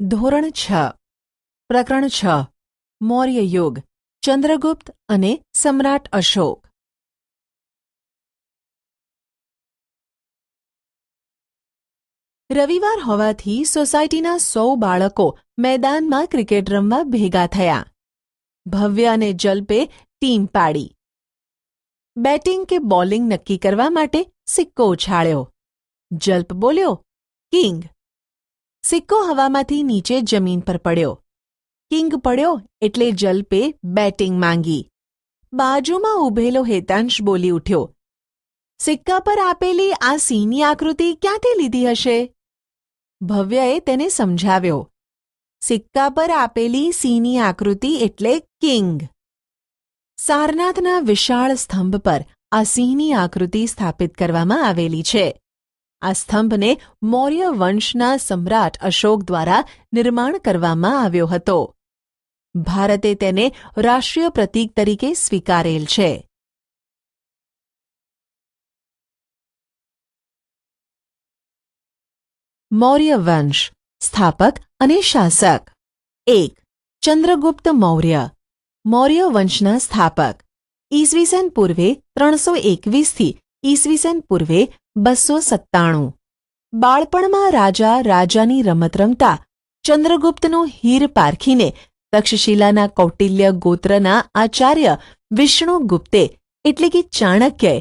ધોરણ 6 પ્રકરણ 6 મૌર્ય યુગ ચંદ્રગુપ્ત અને સમ્રાટ અશોક। રવિવાર હોવાથી સોસાયટીના 100 બાળકો મેદાનમાં ક્રિકેટ રમવા ભેગા થયા। ભવ્ય અને જલ્પે ટીમ પાડી। બેટિંગ કે બોલિંગ નક્કી કરવા માટે સિક્કો ઉછાળ્યો। જલ્પ બોલ્યો, કિંગ। સિક્કો હવામાંથી નીચે જમીન પર પડ્યો। કિંગ પડ્યો એટલે જલ્પે બેટિંગ માંગી। બાજુમાં ઊભેલો હેતાંશ બોલી ઉઠ્યો, સિક્કા પર આપેલી આ સિંહની આકૃતિ ક્યાંથી લીધી હશે? ભવ્યએ તેને સમજાવ્યો, સિક્કા પર આપેલી સિંહની આકૃતિ એટલે કિંગ। સારનાથના વિશાળ સ્તંભ પર આ સિંહની આકૃતિ સ્થાપિત કરવામાં આવેલી છે। આ સ્તંભને મૌર્ય વંશના સમ્રાટ અશોક દ્વારા નિર્માણ કરવામાં આવ્યો હતો। ભારતે તેને રાષ્ટ્રીય પ્રતીક તરીકે સ્વીકારેલ છે। મૌર્ય વંશ સ્થાપક અને શાસક। 1. ચંદ્રગુપ્ત મૌર્ય મૌર્ય વંશના સ્થાપક। ઈસવીસન પૂર્વે 321 થી ઈસવીસન પૂર્વે 297। બાળપણમાં રાજાની રમત રમતા ચંદ્રગુપ્તનો હીર પારખીને તક્ષશિલાના કૌટિલ્ય ગોત્રના આચાર્ય વિષ્ણુગુપ્તે એટલે કે ચાણક્યએ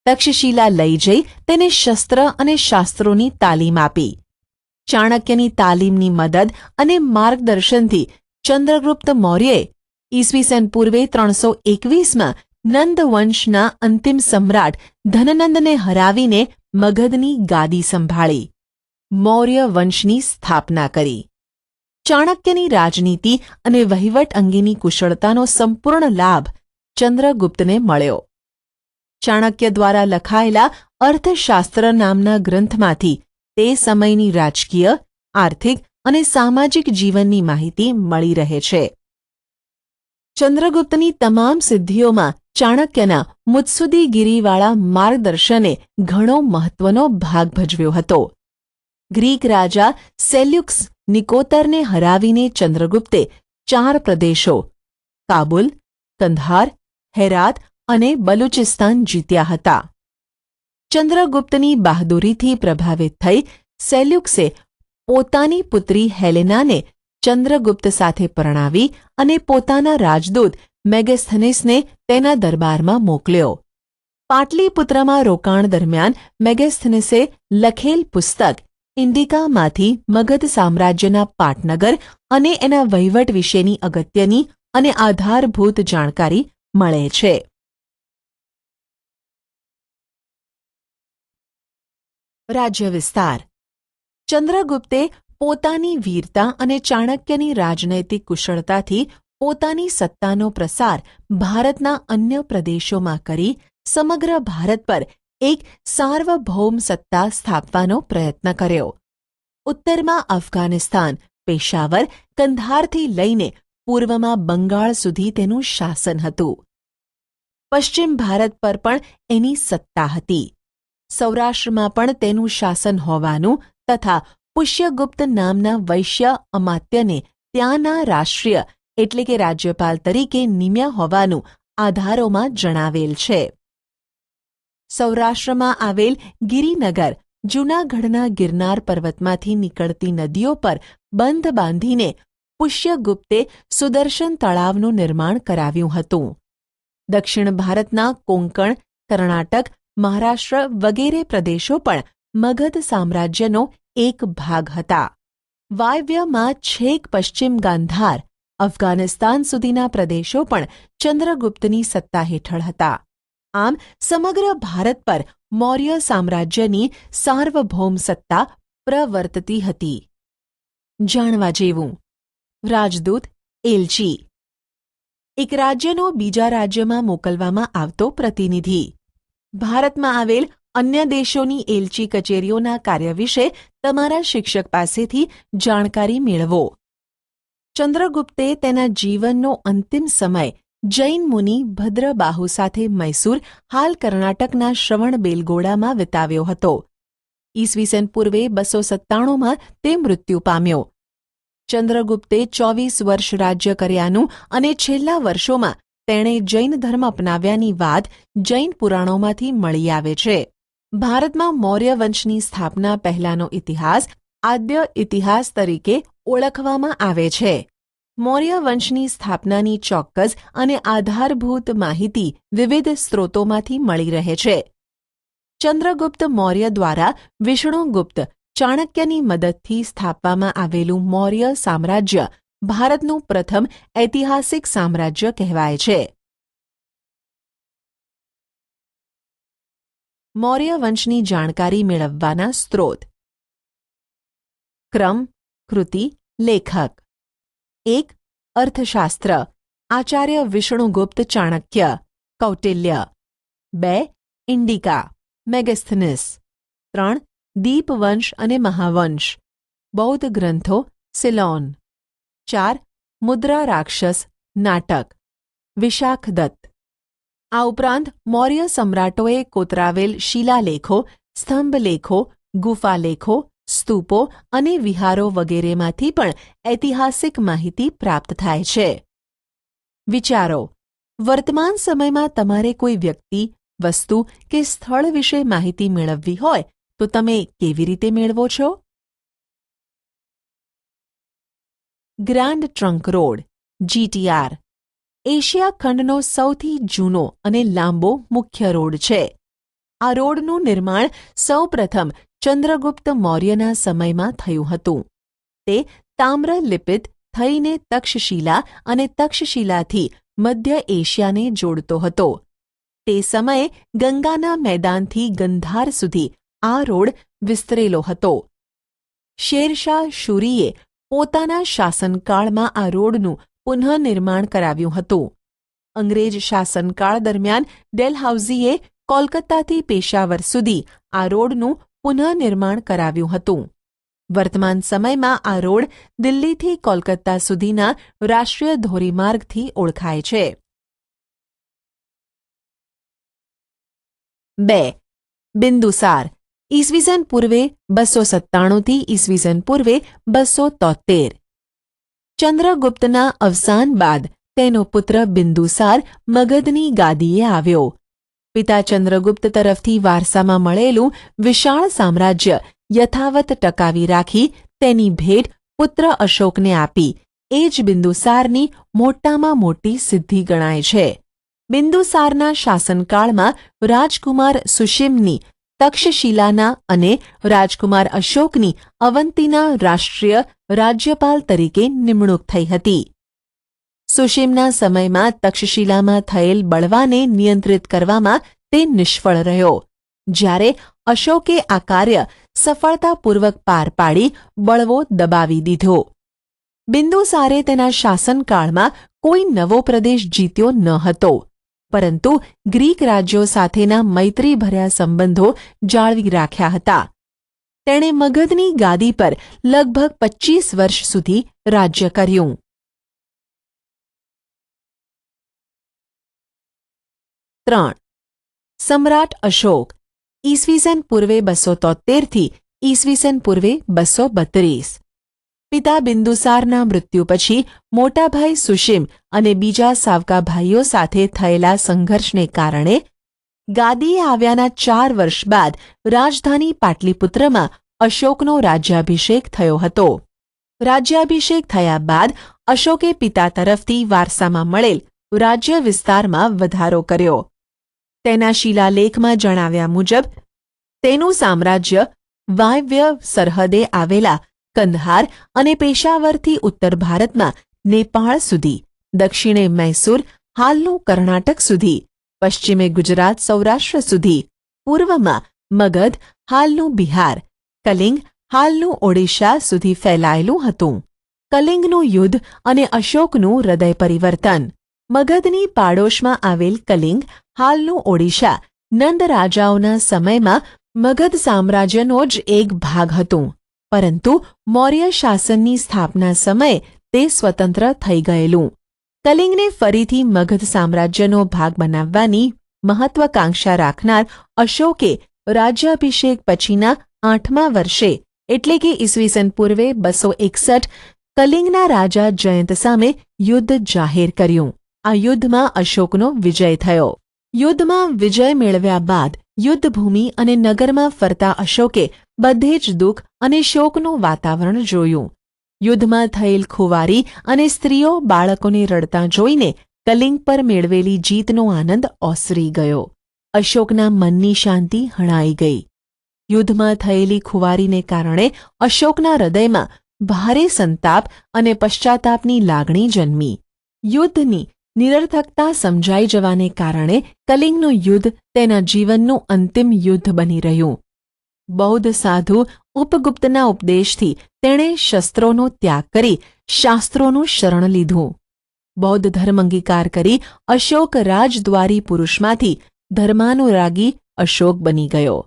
તક્ષશિલા લઈ જઈ તેને શસ્ત્ર અને શાસ્ત્રોની તાલીમ આપી। ચાણક્યની તાલીમની મદદ અને માર્ગદર્શનથી ચંદ્રગુપ્ત મૌર્યએ ઈસવીસન પૂર્વે 321માં નંદ વંશના અંતિમ સમ્રાટ ધનનંદને હરાવીને મગધની ગાદી સંભાળી। મૌર્ય વંશની સ્થાપના કરી। ચાણક્યની રાજનીતિ અને વહીવટ અંગેની કુશળતાનો સંપૂર્ણ લાભ ચંદ્રગુપ્તને મળ્યો। ચાણક્ય દ્વારા લખાયેલા અર્થશાસ્ત્ર નામના ગ્રંથમાંથી તે સમયની રાજકીય, આર્થિક અને સામાજિક જીવનની માહિતી મળી રહે છે। ચંદ્રગુપ્તની તમામ સિદ્ધિઓમાં ચાણક્યના મુત્સુદ્દીગીરીવાળા માર્ગદર્શને ઘણો મહત્વનો ભાગ ભજવ્યો હતો। ગ્રીક રાજા સેલ્યુકસ નિકોતરને હરાવીને ચંદ્રગુપ્તે 4 પ્રદેશો કાબુલ, કંધાર, હેરાત અને બલુચિસ્તાન જીત્યા હતા। ચંદ્રગુપ્તની બહાદુરીથી પ્રભાવિત થઈ સેલ્યુકસે પોતાની પુત્રી હેલેનાને ચંદ્રગુપ્ત સાથે પરણાવી અને પોતાના રાજદૂત મેગસ્થનેસને તેના દરબારમાં મોકલ્યો। પાટલીપુત્રમાં રોકાણ દરમિયાન મેગસ્થનેસે લખેલ પુસ્તક ઇન્ડિકામાંથી મગધ સામ્રાજ્યના પાટનગર અને એના વહીવટ વિશેની અગત્યની અને આધારભૂત જાણકારી મળે છે। રાજ્ય વિસ્તાર। ચંદ્રગુપ્તે પોતાની વીરતા અને ચાણક્યની રાજનૈતિક કુશળતાથી પોતાની સત્તાનો પ્રસાર ભારતના અન્ય પ્રદેશોમાં કરી સમગ્ર ભારત પર એક સાર્વભૌમ સત્તા સ્થાપવાનો પ્રયત્ન કર્યો। ઉત્તરમાં અફઘાનિસ્તાન, પેશાવર, કંધારથી લઈને પૂર્વમાં બંગાળ સુધી તેનું શાસન હતું। પશ્ચિમ ભારત પર પણ એની સત્તા હતી। સૌરાષ્ટ્રમાં પણ તેનું શાસન હોવાનું તથા પુષ્યગુપ્ત નામના વૈશ્ય અમાત્યને ત્યાંના રાષ્ટ્રીય એટલે કે રાજ્યપાલ તરીકે નિમ્યા હોવાનું આધારોમાં જણાવેલ છે। સૌરાષ્ટ્રમાં આવેલ ગિરિનગર જૂનાગઢના ગિરનાર પર્વતમાંથી નીકળતી નદીઓ પર બંધ બાંધીને પુષ્યગુપ્તે સુદર્શન તળાવનું નિર્માણ કરાવ્યું હતું। દક્ષિણ ભારતના કોંકણ, કર્ણાટક, મહારાષ્ટ્ર વગેરે પ્રદેશો પણ મગધ સામ્રાજ્યનો એક ભાગ હતા। વાયવ્યમાં છેક પશ્ચિમ ગાંધાર, અફઘાનિસ્તાન સુધીના પ્રદેશો પણ ચંદ્રગુપ્તની સત્તા હેઠળ હતા। આમ સમગ્ર ભારત પર મૌર્ય સામ્રાજ્યની સાર્વભૌમ સત્તા પ્રવર્તતી હતી। જાણવા જેવું રાજદૂત, એલચી એક રાજ્યનો બીજા રાજ્યમાં મોકલવામાં આવતો પ્રતિનિધિ। ભારતમાં આવેલ અન્ય દેશોની એલચી કચેરીઓના કાર્ય વિશે તમારા શિક્ષક પાસેથી જાણકારી મેળવો। ચંદ્રગુપ્તે તેના જીવનનો અંતિમ સમય જૈન મુનિ ભદ્રબાહુ સાથે મૈસૂર હાલ કર્ણાટકના શ્રવણબેલગોળામાં વિતાવ્યો હતો। ઈસવીસન પૂર્વે 297માં તે મૃત્યુ પામ્યો। ચંદ્રગુપ્તે 24 વર્ષ રાજ્ય કર્યાનું અને છેલ્લા વર્ષોમાં તેણે જૈન ધર્મ અપનાવ્યાની વાત જૈન પુરાણોમાંથી મળી આવે છે. ભારતમાં મૌર્ય વંશની સ્થાપના પહેલાનો ઇતિહાસ આદ્ય ઇતિહાસ તરીકે ઓળખવામાં આવે છે. મૌર્ય વંશની સ્થાપનાની ચોક્કસ અને આધારભૂત માહિતી વિવિધ સ્ત્રોતોમાંથી મળી રહે છે. ચંદ્રગુપ્ત મૌર્ય દ્વારા વિષ્ણુગુપ્ત ચાણક્યની મદદથી સ્થાપવામાં આવેલું મૌર્ય સામ્રાજ્ય ભારતનું પ્રથમ ઐતિહાસિક સામ્રાજ્ય કહેવાય છે. મૌર્ય વંશની જાણકારી મેળવવાના સ્ત્રોત. ક્રમ, કૃતિ, લેખક. 1. અર્થશાસ્ત્ર, આચાર્ય વિષ્ણુગુપ્ત ચાણક્ય, કૌટિલ્ય. 2. ઇન્ડિકા, મેગસ્થનીસ. 3. દીપવંશ અને મહાવંશ, બૌદ્ધ ગ્રંથો, સિલોન. 4. મુદ્રા રાક્ષસ, નાટક, વિશાખદત્ત. આ ઉપરાંત મૌર્ય સમ્રાટોએ કોતરાવેલ શિલાલેખો, સ્તંભલેખો, ગુફાલેખો, સ્તૂપો અને વિહારો વગેરેમાંથી પણ ઐતિહાસિક માહિતી પ્રાપ્ત થાય છે. વિચારો. વર્તમાન સમયમાં તમારે કોઈ વ્યક્તિ, વસ્તુ કે સ્થળ વિશે માહિતી મેળવવી હોય તો તમે કેવી રીતે મેળવો છો? Grand trunk road, GTR, Asia ખંડનો સૌથી જૂનો અને લાંબો મુખ્ય રોડ છે. આ રોડનું નિર્માણ સૌપ્રથમ ચંદ્રગુપ્ત મૌર્યના સમયમાં થયું હતું. તે તામ્રલિપિત થઈને તક્ષશિલા અને તક્ષશિલાથી મધ્ય એશિયાને જોડતો હતો. તે સમયે ગંગાના મેદાનથી ગંધાર સુધી આ રોડ વિસ્તરેલો હતો. શેરશાહ શૂરીએ પોતાના શાસનકાળમાં આ રોડનું પુનઃનિર્માણ કરાવ્યું હતું. અંગ્રેજ શાસનકાળ દરમિયાન ડેલહાઉસીએ કોલકાતાથી પેશાવર સુધી આ રોડનું પુનઃનિર્માણ કરાવ્યું હતું. વર્તમાન સમયમાં આ રોડ દિલ્હીથી કોલકાતા સુધીના રાષ્ટ્રીય ધોરીમાર્ગથી ઓળખાય છે. 2. બિંદુસાર, ઈસવીસન પૂર્વે 297 થી ઈસવીસન પૂર્વે 273. ચંદ્રગુપ્તના અવસાન બાદ તેનો પુત્ર બિંદુસાર મગધની ગાદીએ આવ્યો. પિતા ચંદ્રગુપ્ત તરફથી વારસામાં મળેલું વિશાળ સામ્રાજ્ય યથાવત ટકાવી રાખી તેની ભેટ પુત્ર અશોકને આપી એ જ બિંદુસારની મોટામાં મોટી સિદ્ધિ ગણાય છે. બિંદુસારના શાસનકાળમાં રાજકુમાર સુશીમની તક્ષશિલાના અને રાજકુમાર અશોકની અવંતીના રાષ્ટ્રીય રાજ્યપાલ તરીકે નિમણૂક થઈ હતી. સુશીમના સમયમાં તક્ષશિલામાં થયેલ બળવાને નિયંત્રિત કરવામાં તે નિષ્ફળ રહ્યો. જ્યારે અશોકે આ કાર્ય સફળતાપૂર્વક પાર પાડી બળવો દબાવી દીધો. બિંદુસારે તેના શાસનકાળમાં કોઈ નવો પ્રદેશ જીત્યો ન હતો, પરંતુ ગ્રીક રાજ્યો સાથેના મૈત્રીભર્યા સંબંધો જાળવી રાખ્યા હતા. તેણે મગધની ગાદી પર લગભગ 25 વર્ષ સુધી રાજ્ય કર્યું. 3. સમ્રાટ અશોક, ઈસવીસન પૂર્વે 273 થી ઈસવીસન પૂર્વે 232. પિતા બિંદુસારના મૃત્યુ પછી મોટાભાઈ સુશીમ અને બીજા સાવકા ભાઈઓ સાથે થયેલા સંઘર્ષને કારણે ગાદીએ આવ્યાના 4 વર્ષ બાદ રાજધાની પાટલીપુત્રમાં અશોકનો રાજ્યાભિષેક થયો હતો. રાજ્યાભિષેક થયા બાદ અશોકે પિતા તરફથી વારસામાં મળેલ રાજ્ય વિસ્તારમાં વધારો કર્યો. તેના શિલાલેખમાં જણાવ્યા મુજબ તેનું સામ્રાજ્ય વાયવ્ય સરહદે આવેલા કંદહાર અને પેશાવરથી ઉત્તર ભારતમાં નેપાળ સુધી, દક્ષિણે મૈસૂર હાલનું કર્ણાટક સુધી, પશ્ચિમે ગુજરાત સૌરાષ્ટ્ર સુધી, પૂર્વમાં મગધ હાલનું બિહાર, કલિંગ હાલનું ઓડિશા સુધી ફેલાયેલું હતું. કલિંગનું યુદ્ધ અને અશોકનું હૃદય પરિવર્તન. મગધની પાડોશમાં આવેલ કલિંગ હાલનું ઓડિશા નંદ રાજાઓના સમયમાં મગધ સામ્રાજ્યનો જ એક ભાગ હતું, પરંતુ મૌર્ય શાસનની સ્થાપના સમયે તે સ્વતંત્ર થઈ ગયેલું. કલિંગને ફરીથી મગધ સામ્રાજ્યનો ભાગ બનાવવાની મહત્વાકાંક્ષા રાખનાર અશોકે રાજ્યાભિષેક પછીના 8મા વર્ષે એટલે કે ઈસવીસન પૂર્વે 261 કલિંગના રાજા જયંત સામે યુદ્ધ જાહેર કર્યું. આ યુદ્ધમાં અશોકનો વિજય થયો. યુદ્ધમાં વિજય મેળવ્યા બાદ યુદ્ધભૂમિ અને નગરમાં ફરતા અશોકે બધે જ દુઃખ અને શોકનું વાતાવરણ જોયું. યુદ્ધમાં થયેલ ખુવારી અને સ્ત્રીઓ બાળકોને રડતા જોઈને કલિંગ પર મેળવેલી જીતનો આનંદ ઓસરી ગયો. અશોકના મનની શાંતિ હણાઈ ગઈ. યુદ્ધમાં થયેલી ખુવારીને કારણે અશોકના હૃદયમાં ભારે સંતાપ અને પશ્ચાતાપની લાગણી જન્મી. યુદ્ધની નિરર્થકતા સમજાઈ જવાને કારણે કલિંગનું યુદ્ધ તેના જીવનનું અંતિમ યુદ્ધ બની રહ્યું. બૌદ્ધ સાધુ ઉપગુપ્તના ઉપદેશથી તેણે શસ્ત્રોનો ત્યાગ કરી શાસ્ત્રોનું શરણ લીધું. બૌદ્ધ ધર્મ અંગીકાર કરી અશોક રાજદ્વારી પુરુષમાંથી ધર્માનુરાગી અશોક બની ગયો.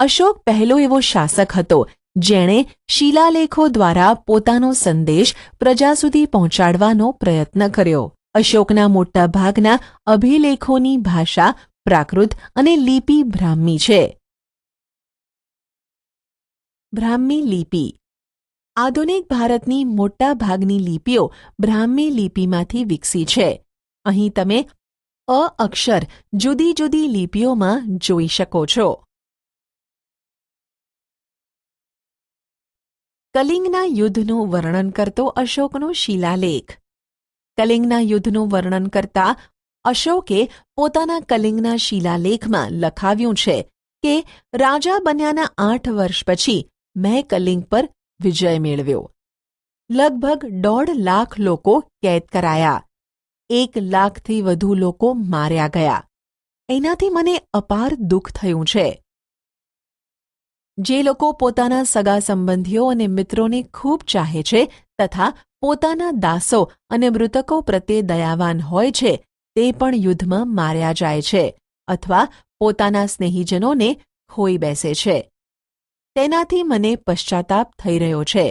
અશોક પહેલો એવો શાસક હતો જેણે શિલાલેખો દ્વારા પોતાનો સંદેશ પ્રજા સુધી પહોંચાડવાનો પ્રયત્ન કર્યો. અશોકના મોટા ભાગના અભિલેખોની ભાષા પ્રાકૃત અને લિપિ બ્રાહ્મી છે. બ્રાહ્મી લિપિ. આધુનિક ભારતની મોટા ભાગની લિપિઓ બ્રાહ્મી લિપિમાંથી વિકસી છે. અહીં તમે અ અક્ષર જુદી જુદી લિપિઓમાં જોઈ શકો છો. કલિંગના યુદ્ધનું વર્ણન કરતો અશોકનો શિલાલેખ. કલિંગના યુદ્ધનું વર્ણન કરતા અશોકે પોતાના કલિંગના શિલાલેખમાં લખાવ્યું છે કે રાજા બન્યાના 8 વર્ષ પછી મેં કલિંગ પર વિજય મેળવ્યો. લગભગ 1.5 લાખ લોકો કેદ કરાયા. 1 લાખથી વધુ લોકો માર્યા ગયા. એનાથી મને અપાર દુઃખ થયું છે. જે લોકો પોતાના સગા સંબંધીઓ અને મિત્રોને ખૂબ ચાહે છે તથા પોતાના દાસો અને મૃતકો પ્રત્યે દયાવાન હોય છે તે પણ યુદ્ધમાં માર્યા જાય છે અથવા પોતાના સ્નેહીજનોને ખોઈ બેસે છે. તેનાથી મને પશ્ચાતાપ થઈ રહ્યો છે.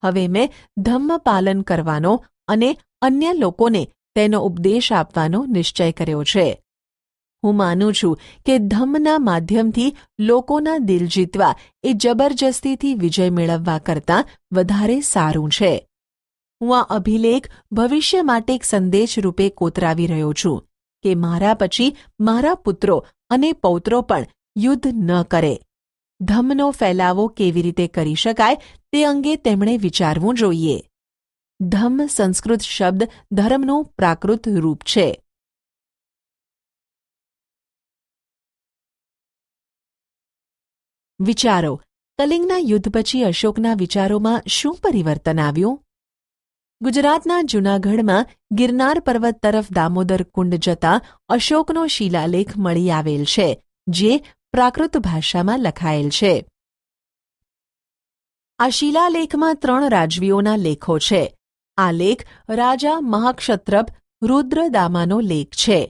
હવે મેં ધમ્મ પાલન કરવાનો અને અન્ય લોકોને તેનો ઉપદેશ આપવાનો નિશ્ચય કર્યો છે. હું માનું છું કે ધમ્મના માધ્યમથી લોકોના દિલ જીતવા એ જબરજસ્તીથી વિજય મેળવવા કરતાં વધારે સારું છે. હું આ અભિલેખ ભવિષ્ય માટે એક સંદેશ રૂપે કોતરાવી રહ્યો છું કે મારા પછી મારા પુત્રો અને પૌત્રો પણ યુદ્ધ ન કરે. ધમ્મનો ફેલાવો કેવી રીતે કરી શકાય તે અંગે તેમણે વિચારવું જોઈએ. ધમ્મ સંસ્કૃત શબ્દ ધર્મનું પ્રાકૃત રૂપ છે. વિચારો. કલિંગના યુદ્ધ પછી અશોકના વિચારોમાં શું પરિવર્તન આવ્યું? ગુજરાતના જૂનાગઢમાં ગિરનાર પર્વત તરફ દામોદર કુંડ જતા અશોકનો શિલાલેખ મળી આવેલ છે જે પ્રાકૃત ભાષામાં લખાયેલ છે. આ શિલાલેખમાં 3 રાજવીઓના લેખો છે. આ લેખ રાજા મહાક્ષત્રપ રુદ્રદામાનો લેખ છે.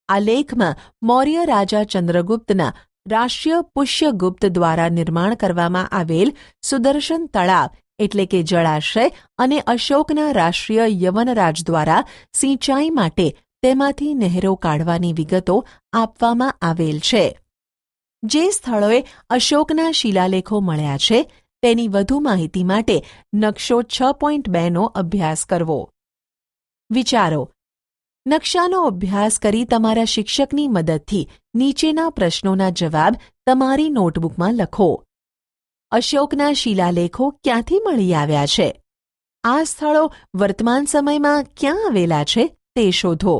આ લેખમાં મૌર્ય રાજા ચંદ્રગુપ્તના રાષ્ટ્રીય પુષ્યગુપ્ત દ્વારા નિર્માણ કરવામાં આવેલ સુદર્શન તળાવ એટલે કે જળાશય અને અશોકના રાષ્ટ્રીય યવનરાજ દ્વારા સિંચાઈ માટે તેમાંથી નહેરો કાઢવાની વિગતો આપવામાં આવેલ છે. જે સ્થળોએ અશોકના શિલાલેખો મળ્યા છે તેની વધુ માહિતી માટે નકશો 6.2નો અભ્યાસ કરવો. વિચારો. નકશાનો અભ્યાસ કરી તમારા શિક્ષકની મદદથી નીચેના પ્રશ્નોના જવાબ તમારી નોટબુકમાં લખો. અશોકના શિલાલેખો ક્યાંથી મળી આવ્યા છે? આ સ્થળો વર્તમાન સમયમાં ક્યાં આવેલા છે તે શોધો.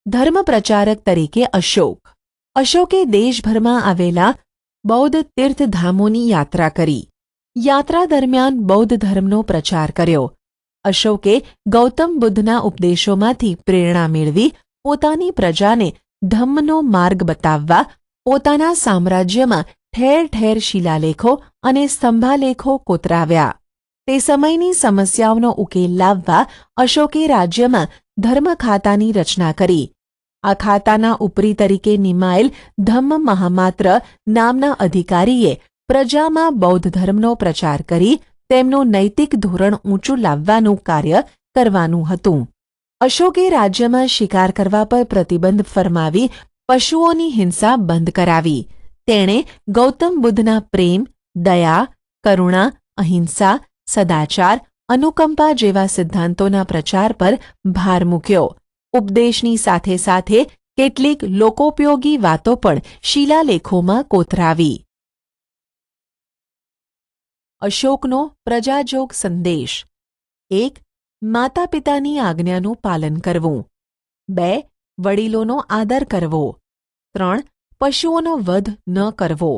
ધર્મ પ્રચારક તરીકે અશોક. અશોકે દેશભરમાં આવેલા બૌદ્ધ તીર્થધામોની યાત્રા કરી. યાત્રા દરમિયાન બૌદ્ધ ધર્મનો પ્રચાર કર્યો. અશોકે ગૌતમ બુદ્ધના ઉપદેશોમાંથી પ્રેરણા મેળવી પોતાની પ્રજાને ધમ્મનો માર્ગ બતાવવા પોતાના સામ્રાજ્યમાં ઠેર ઠેર શિલાલેખો અને સ્તંભાલેખો કોતરાવ્યા. તે સમયની સમસ્યાઓનો ઉકેલ લાવવા અશોકે રાજ્યમાં ધર્મ ખાતાની રચના કરી. આ ખાતાના ઉપરી તરીકે નિમાયેલ ધમ્મ મહામાત્ર નામના અધિકારીએ પ્રજામાં બૌદ્ધ ધર્મનો પ્રચાર કરી તેમનું નૈતિક ધોરણ ઊંચું લાવવાનું કાર્ય કરવાનું હતું. અશોકે રાજ્યમાં શિકાર કરવા પર પ્રતિબંધ ફરમાવી પશુઓની હિંસા બંધ કરાવી. તેણે ગૌતમ બુદ્ધના પ્રેમ, દયા, કરુણા, અહિંસા, સદાચાર, અનુકંપા જેવા સિદ્ધાંતોના પ્રચાર પર ભાર મૂક્યો. ઉપદેશની સાથે સાથે કેટલીક લોકોપયોગી વાતો પણ શિલાલેખોમાં કોતરાવી. અશોકનો પ્રજાજોગ સંદેશ. 1. માતા પિતાની આજ્ઞાનું પાલન કરવું. 2. વડીલોનો આદર કરવો. 3. પશુઓનો વધ ન કરવો.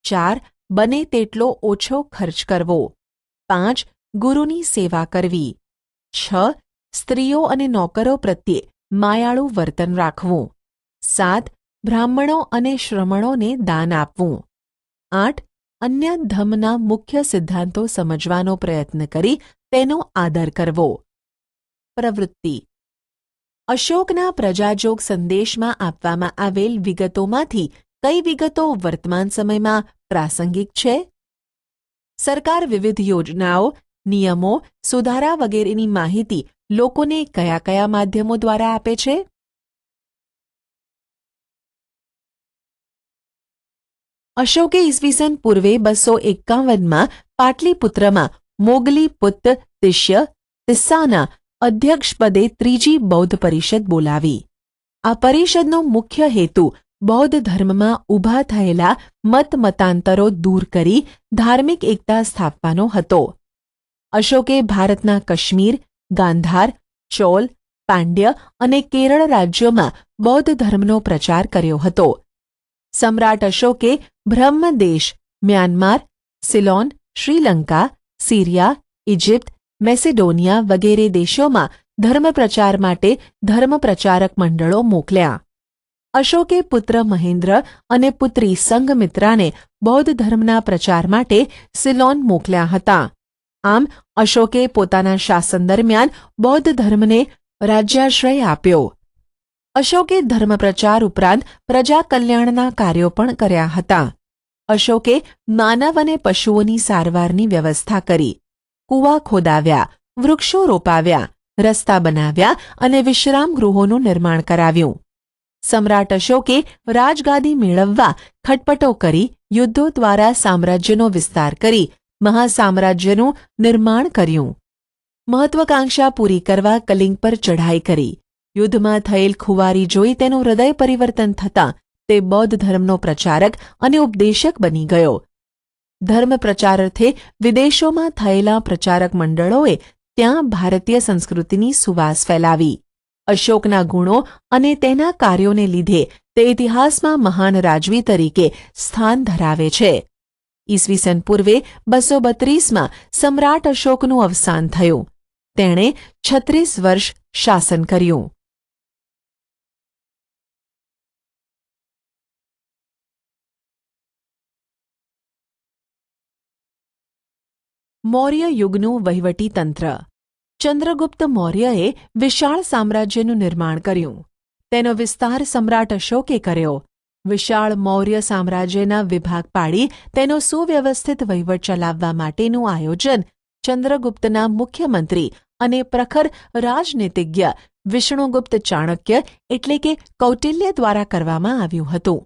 4. બને તેટલો ઓછો ખર્ચ કરવો. 5. ગુરુની સેવા કરવી. 6. સ્ત્રીઓ અને નોકરો પ્રત્યે માયાળું વર્તન રાખવું. 7. બ્રાહ્મણો અને શ્રમણોને દાન આપવું. 8. અન્ય ધર્મના મુખ્ય સિદ્ધાંતો સમજવાનો પ્રયત્ન કરી તેનો આદર કરવો. પ્રવૃત્તિ. અશોકના પ્રજાજોગ સંદેશમાં આપવામાં આવેલ વિગતોમાંથી કઈ વિગતો વર્તમાન સમયમાં પ્રાસંગિક છે? સરકાર વિવિધ યોજનાઓ, નિયમો, સુધારા વગેરેની માહિતી લોકોને કયા કયા માધ્યમો દ્વારા આપે છે? અશોકે ઈસવીસન પૂર્વે 251માં પાટલીપુત્રમાં મોગલી પુત્ત તિસ્સાના અધ્યક્ષપદે ત્રીજી બૌદ્ધ પરિષદ બોલાવી. આ પરિષદનો મુખ્ય હેતુ બૌદ્ધ ધર્મમાં ઊભા થયેલા મતાંતરો દૂર કરી ધાર્મિક એકતા સ્થાપવાનો હતો. અશોકે ભારતના કાશ્મીર, ગાંધાર, ચોલ, પાંડ્ય અને કેરળ રાજ્યોમાં બૌદ્ધ ધર્મનો પ્રચાર કર્યો હતો. સમ્રાટ અશોકે Brahmadesh, Myanmar, Ceylon, Sri Lanka, Syria, Egypt, Macedonia વગેરે દેશોમાં ધર્મપ્રચાર માટે ધર્મપ્રચારક મંડળો મોકલ્યા. અશોકે પુત્ર મહેન્દ્ર અને પુત્રી સંઘમિત્રાને બૌદ્ધ ધર્મના પ્રચાર માટે સિલોન મોકલ્યા હતા. આમ અશોકે પોતાના શાસન દરમિયાન બૌદ્ધ ધર્મને રાજ્યાશ્રય આપ્યો. અશોકે ધર્મપ્રચાર ઉપરાંત પ્રજા કલ્યાણના કાર્યો પણ કર્યા હતા. અશોકે માનવ અને પશુઓની સારવારની વ્યવસ્થા કરી. કૂવા ખોદાવ્યા, વૃક્ષો રોપાવ્યા, રસ્તા બનાવ્યા અને વિશ્રામ ગૃહોનું નિર્માણ કરાવ્યું. સમ્રાટ અશોકે રાજગાદી મેળવવા ખટપટો કરી યુદ્ધો દ્વારા સામ્રાજ્યનો વિસ્તાર કરી મહાસામ્રાજ્યનું નિર્માણ કર્યું. મહત્વાકાંક્ષા પૂરી કરવા કલિંગ પર ચઢાઈ કરી. યુદ્ધમાં થયેલ ખુવારી જોઈ તેનું હૃદય પરિવર્તન થતાં તે બૌદ્ધ ધર્મનો પ્રચારક અને ઉપદેશક બની ગયો. ધર્મ પ્રચારાર્થે વિદેશોમાં થયેલા પ્રચારક મંડળોએ ત્યાં ભારતીય સંસ્કૃતિની સુવાસ ફેલાવી. અશોકના ગુણો અને તેના કાર્યોને લીધે તે ઇતિહાસમાં મહાન રાજવી તરીકે સ્થાન ધરાવે છે. ઈસવીસન પૂર્વે 232માં સમ્રાટ અશોકનું અવસાન થયું. તેણે 36 વર્ષ શાસન કર્યું. મૌર્ય યુગનું વહીવટી તંત્ર. ચંદ્રગુપ્ત મૌર્યએ વિશાળ સામ્રાજ્યનું નિર્માણ કર્યું. તેનો વિસ્તાર સમ્રાટ અશોકે કર્યો. વિશાળ મૌર્ય સામ્રાજ્યના વિભાગ પાડી તેનો સુવ્યવસ્થિત વહીવટ ચલાવવા માટેનું આયોજન ચંદ્રગુપ્તના મુખ્યમંત્રી અને પ્રખર રાજનીતિજ્ઞ વિષ્ણુગુપ્ત ચાણક્ય એટલે કે કૌટિલ્ય દ્વારા કરવામાં આવ્યું હતું.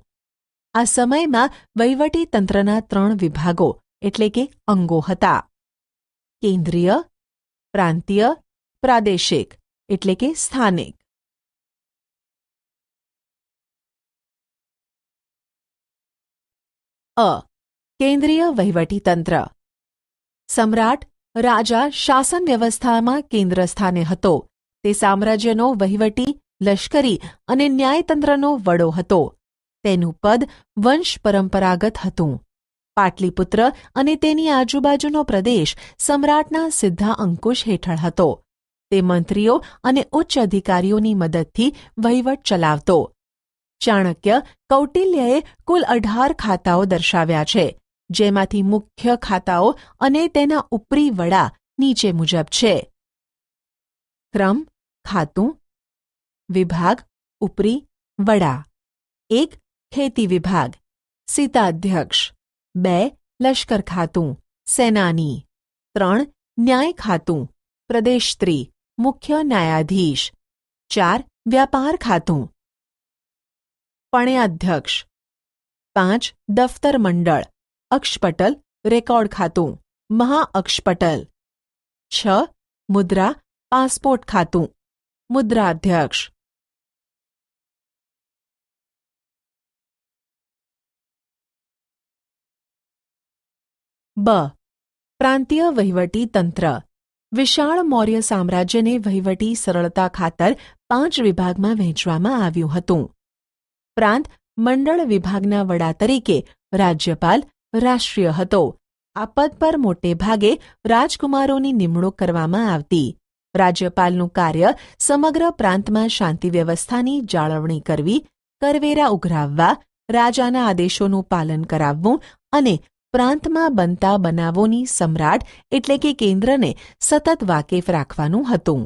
આ સમયમાં વહીવટી તંત્રના 3 વિભાગો એટલે કે અંગો હતા. કેન્દ્રીય, પ્રાંતીય, પ્રાદેશિક એટલે કે સ્થાનિક. કેન્દ્રીય વહીવટીતંત્ર. સમ્રાટ રાજા શાસન વ્યવસ્થામાં કેન્દ્ર સ્થાને હતો. તે સામ્રાજ્યનો વહીવટી, લશ્કરી અને ન્યાયતંત્રનો વડો હતો. તેનું પદ વંશ પરંપરાગત હતું. પાટલીપુત્ર અને તેની આજુબાજુનો પ્રદેશ સમ્રાટના સીધા અંકુશ હેઠળ હતો. તે મંત્રીઓ અને ઉચ્ચ અધિકારીઓની મદદથી વહીવટ ચલાવતો. ચાણક્ય, કૌટિલ્યએ કુલ 18 ખાતાઓ દર્શાવ્યા છે, જેમાંથી મુખ્ય ખાતાઓ અને તેના ઉપરી વડા નીચે મુજબ છે. ક્રમ, ખાતું, વિભાગ, ઉપરી, વડા. 1. ખેતી વિભાગ, સીતાધ્યક્ષ. 2. લશ્કર ખાતું, સેનાની. 3. ન્યાય ખાતું, પ્રદેશત્રી, મુખ્ય ન્યાયાધીશ. 4. વ્યાપાર ખાતું, પણ્યાધ્યક્ષ. 5. દફતર મંડળ, અક્ષપટલ રેકોર્ડ ખાતું મહાઅક્ષપટલ 6. મુદ્રા પાસપોર્ટ ખાતું મુદ્રાધ્યક્ષ બ. પ્રાંતીય વહીવટી તંત્ર વિશાળ મૌર્ય સામ્રાજ્યને વહીવટી સરળતા ખાતર 5 વિભાગમાં વહેંચવામાં આવ્યું હતું. પ્રાંત મંડળ વિભાગના વડા તરીકે રાજ્યપાલ રાષ્ટ્રીય હતો. આ પદ પર મોટે ભાગે રાજકુમારોની નિમણૂક કરવામાં આવતી. રાજ્યપાલનું કાર્ય સમગ્ર પ્રાંતમાં શાંતિ વ્યવસ્થાની જાળવણી કરવી, કરવેરા ઉઘરાવવા, રાજાના આદેશોનું પાલન કરાવવું અને પ્રાંતમાં બનતા બનાવોની સમ્રાટ એટલે કે કેન્દ્રને સતત વાકેફ રાખવાનું હતું.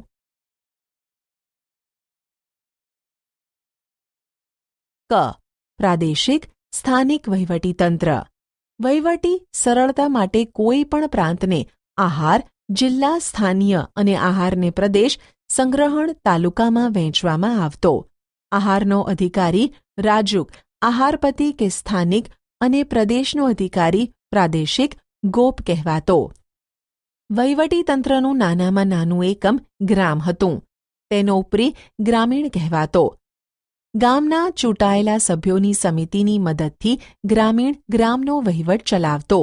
ક. પ્રાદેશિક સ્થાનિક વહીવટીતંત્ર વહીવટી સરળતા માટે કોઈ પણ પ્રાંતને આહાર, જિલ્લા સ્થાનીય અને આહારને પ્રદેશ સંગ્રહણ તાલુકામાં વહેંચવામાં આવતો. આહારનો અધિકારી રાજુક, આહારપતિ કે સ્થાનિક અને પ્રદેશનો અધિકારી પ્રાદેશિક ગોપ કહેવાતો. વહીવટીતંત્રનું નાનામાં નાનું એકમ ગ્રામ હતું. તેનો ઉપરી ગ્રામીણ કહેવાતો. ગામના ચૂંટાયેલા સભ્યોની સમિતિની મદદથી ગ્રામીણ ગ્રામનો વહીવટ ચલાવતો.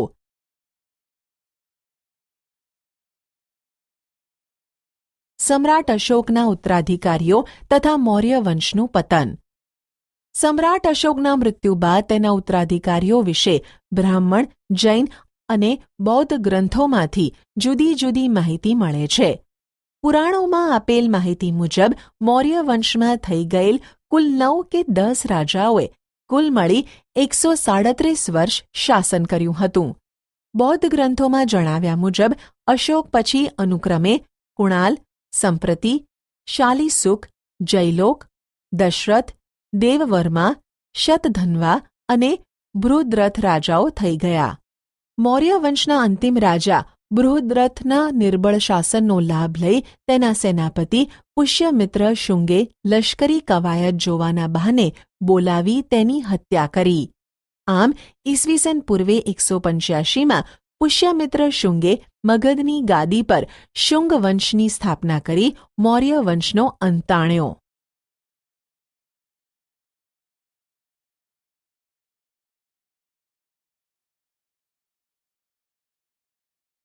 સમ્રાટ અશોકના ઉત્તરાધિકારીઓ તથા મૌર્ય વંશનું પતન સમ્રાટ અશોકના મૃત્યુ બાદ તેના ઉત્તરાધિકારીઓ વિશે બ્રાહ્મણ, જૈન અને બૌદ્ધ ગ્રંથોમાંથી જુદી જુદી માહિતી મળે છે. પુરાણોમાં આપેલ માહિતી મુજબ મૌર્ય વંશમાં થઈ ગયેલ કુલ 9 કે 10 રાજાઓએ કુલ મળી 137 વર્ષ શાસન કર્યું હતું. બૌદ્ધ ગ્રંથોમાં જણાવ્યા મુજબ અશોક પછી અનુક્રમે કુણાલ, સંપ્રતિ, શાલિસુખ, જયલોક, દશરથ, દેવવર્મા, શતધન્વા અને બૃહદ્રથ રાજાઓ થઈ ગયા. મૌર્ય વંશના અંતિમ રાજા બૃહદ્રથના નિર્બળ શાસનનો લાભ લઈ તેના સેનાપતિ પુષ્યમિત્ર શુંગે લશ્કરી કવાયત જોવાના બહાને બોલાવી તેની હત્યા કરી. આમ ઈસવીસન પૂર્વે 185માં પુષ્યમિત્ર શુંગે મગધની ગાદી પર શુંગ વંશની સ્થાપના કરી મૌર્ય વંશનો અંત આણ્યો.